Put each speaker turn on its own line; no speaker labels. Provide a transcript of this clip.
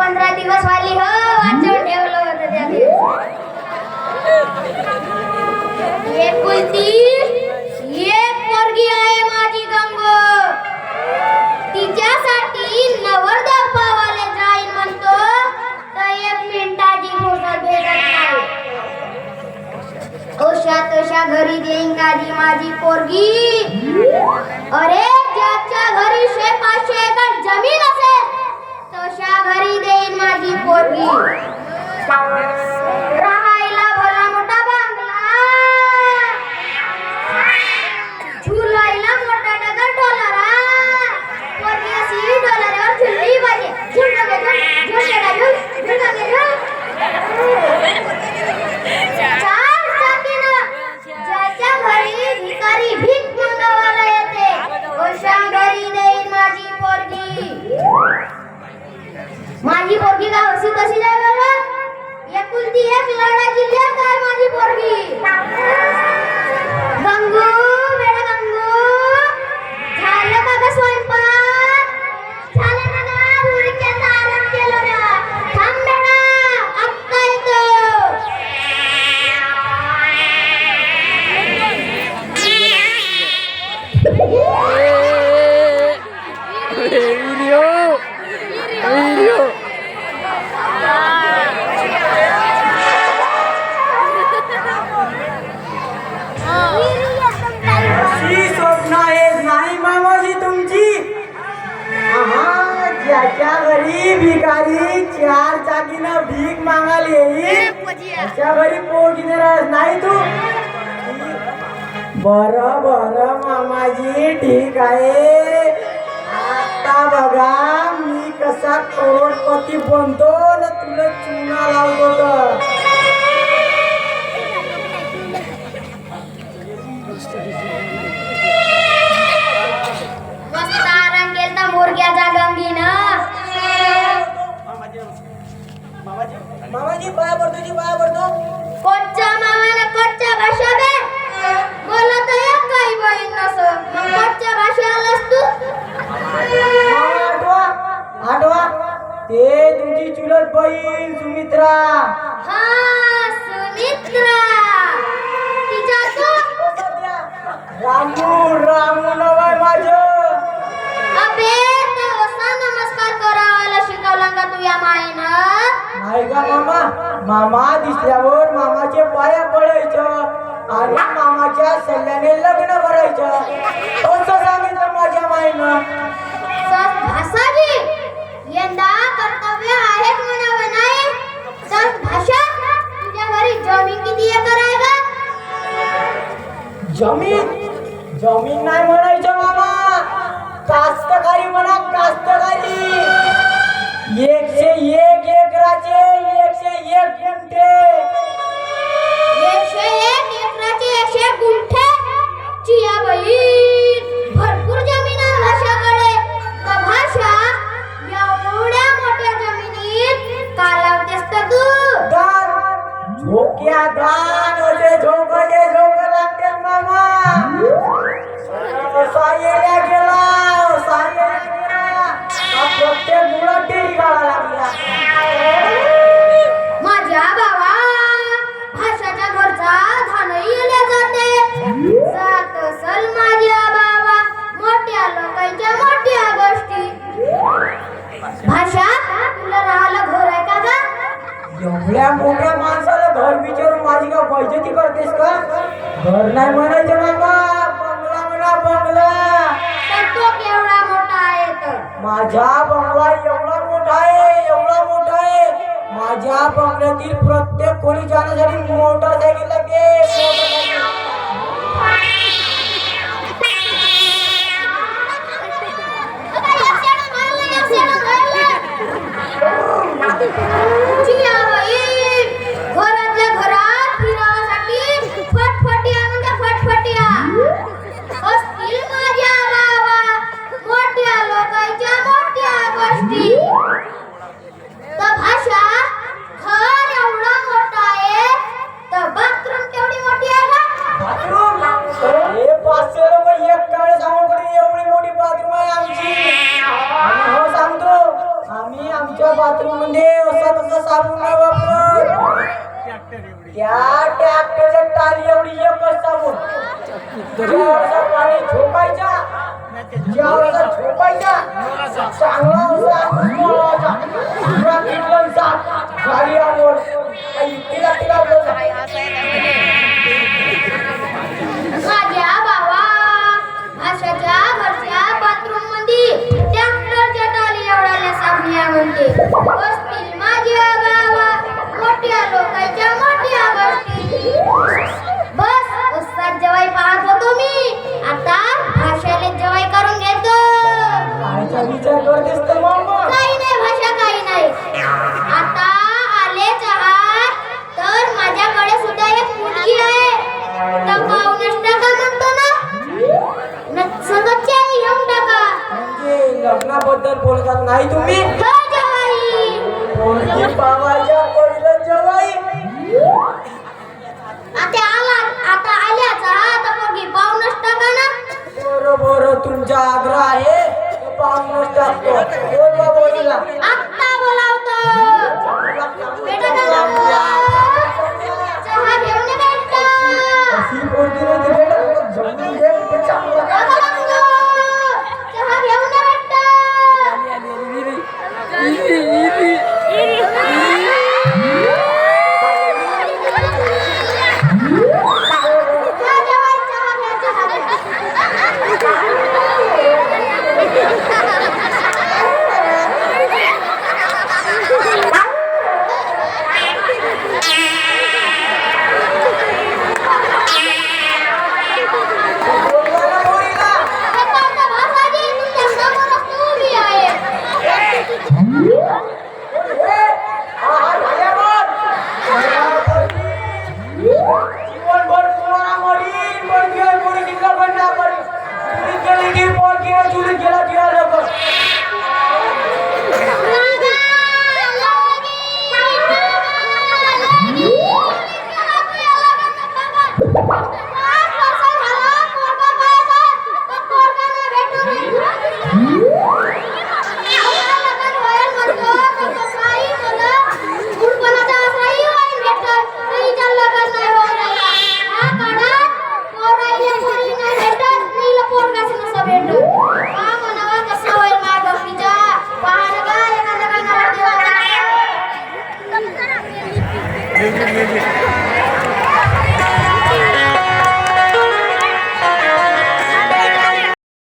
15 दिवस वाली हो वाचून ठेवलं होतं त्या दिवशी. एकुलती एक पोरगी आहे माझी गंगो. तिच्यासाठी नवरदेव पावाले जाईन म्हणतो तर 1 मिनिटाची फुरसत भेटत नाही. तशा घरी देईन काजी माझी पोरगी. अरे ज्याच्या घरी 500 एकर जमीन असेल तशा घरी देईन माझी पोरगी. राहायला भला मोठा बंगला, झुलायला मोठा डगर डोलारा. पोरगी अशी डोलारावर झुलली पाहिजे. झुलका गे झुल, झुलका गे झुल, झुलका गे झुल. चार चाकीनं ज्याच्या घरी भिकारी भीक मागायला येते अशा घरी देईन माझी पोरगी. माझी पोरगी का हसी तशी जाणार ना. एकुलती एक लढा जिल्ह्यात काय माझी पोरगी. गंगू बेटा गंगू, झालं का ग स्वयंपाक? झालं ना ग, उरक्याचा आराम केला ना. थांब बेटा, आत्ता येतो.
ज्याच्या घरी भिकारी 4 चाकीनं भीक मागायला येईल त्याच्या घरी पोरगी नाही तू. बरं बरं मामाजी, ठीक आहे. आता बघा मी कसा करोडपती बनतो ना तुला चुना लावतो तर.
मस्त आराम केलता मुर्ग्याचा गंगीनं.
मामाजी पाया पडतो जी, पाया पडतो.
कोटच्या मामानं कोटच्या भाषा बे बोलत एक काही बहीण नसं. मग कोटच्या भाषा आलास तू.
आठवा आठवा, ते तुमची चुलत बहीण सुमित्रा.
हा सुमित्रा. तिच्या तू
रामू रामू नाव आहे माझं.
अबे ते असा नमस्कार करावाला शिकवला का तुझ्या माईनं?
नाही का मामा, मामा दिसल्यावर मामाचे पाया पडायचं आणि मामाच्या सल्ल्याने लग्न करायचं असं सांगितलं माझ्या माईनं.
भाषाजी यंदा कर्तव्य आहेत म्हणावं नाही तर भाषा. तुझ्या घरी जमीन किती एकर आहे का?
जमीन जमीन नाही म्हणायचं मामा, कास्तकारी म्हणा कास्तकारी. 101 एकराचे 101 गुंठे.
101 एकराचे 101 गुंठे. चिया बहीण भरपूर जमीन आहे भाषाकडे. तर भाषा एवढ्या मोठ्या जमिनीत का लावतेस तर तू?
दान झोक्या दान होते, झोपले झोप लागते मामा. सायल्या गेला सायल्या गेला, प्रत्येक मुळात टेरी गाळा लागला.
माझ्या बाबा भाषाच्या घरचा धानही येल्या जाते. जात असल माझ्या बाबा मोठ्या लोकांच्या मोठ्या गोष्टी. भाषा तुला राहायला घर आहे का ग?
एवढ्या मोठ्या माणसाला घर विचारून माझी का फजिती करतेस का? घर नाही म्हणायचं मामा, बंगला म्हणा बंगला.
तर तो केवढा मोठा आहे तर?
माझा बंगला एवढा मोठा आहे, एवढा मोठा आहे. माझ्या बंगल्यातील प्रत्येक खोली जाण्यासाठी मोटरसायकल लागते.
चिया बहीण घरातल्या घरात फिरावासाठी फटफटिया म्हणजे फटफटिया असतील माझ्या बाबा. मोठ्या लोकांच्या मोठ्या गोष्टी. तर भाषा घर एवढा मोठा आहे तर बाथरूम केवढी मोठी आहे का?
बाथरूम मध्ये असा तसा साबण नाही वापरत. त्या ट्रॅक्टरच्या टाली एवढी एकच साबण. ज्यावेळेस पाणी झोपायचा ज्यावेळेस झोपायचा चांगला असा पुरा किटलं साप गाडी आणून तिला तिला
माझ्या बाबा भाषाच्या घरच्या बाथरूम मध्ये ट्रॅक्टरच्या टाली एवढ्या साबण्या म्हणते. बसतील माझ्या बाबा मोठ्या लोकांच्या मोठ्या गोष्टी. बस उस्ताद जवाई पाहत होतो मी, आता भाषाले जवाई करून घेतो.
कायचा विचार करतेस तर मामा?
काही नाही भाषा, काही नाही. आता आले चहात तर माझ्याकडे सुद्धा एक मुलगी आहे. तर पाहुणेच टाका म्हणतो ना, सगळं घेऊन टाका.
म्हणजे लग्नाबद्दल बोलतात नाही तुम्ही?
हो जवाई.
मुलगी पावायच्या पहिलं जवाई.
आता आल्या चहात पोरगी पाहुणेच टाका ना.
बरोबर तुमचा आग्रह आहे पाहुणच टाकतो. बोल बा बोलीला.
आत्ता बोलावतो. बेटा चहा घेऊन ये बेटा.
अशी पोरगी नाही ती बेटा, तुला जमून घे, ते चांगलं आहे.
चहा घेऊन ये बेटा. चहा जेवाय, चहा घ्या, चहा
बोलवा ना पोरीला.
आता भाषाजी तुमच्या समोरच उभी आहे.
ए, हा हा झाल्या बघ. जीवनभर तुम्हाला मरीन पोरगी आहे, पोरगीला पण ना मरीन. चुलीत गेली की पोरगी आहे, चुलीत गेला की आलं बघ.
भेटत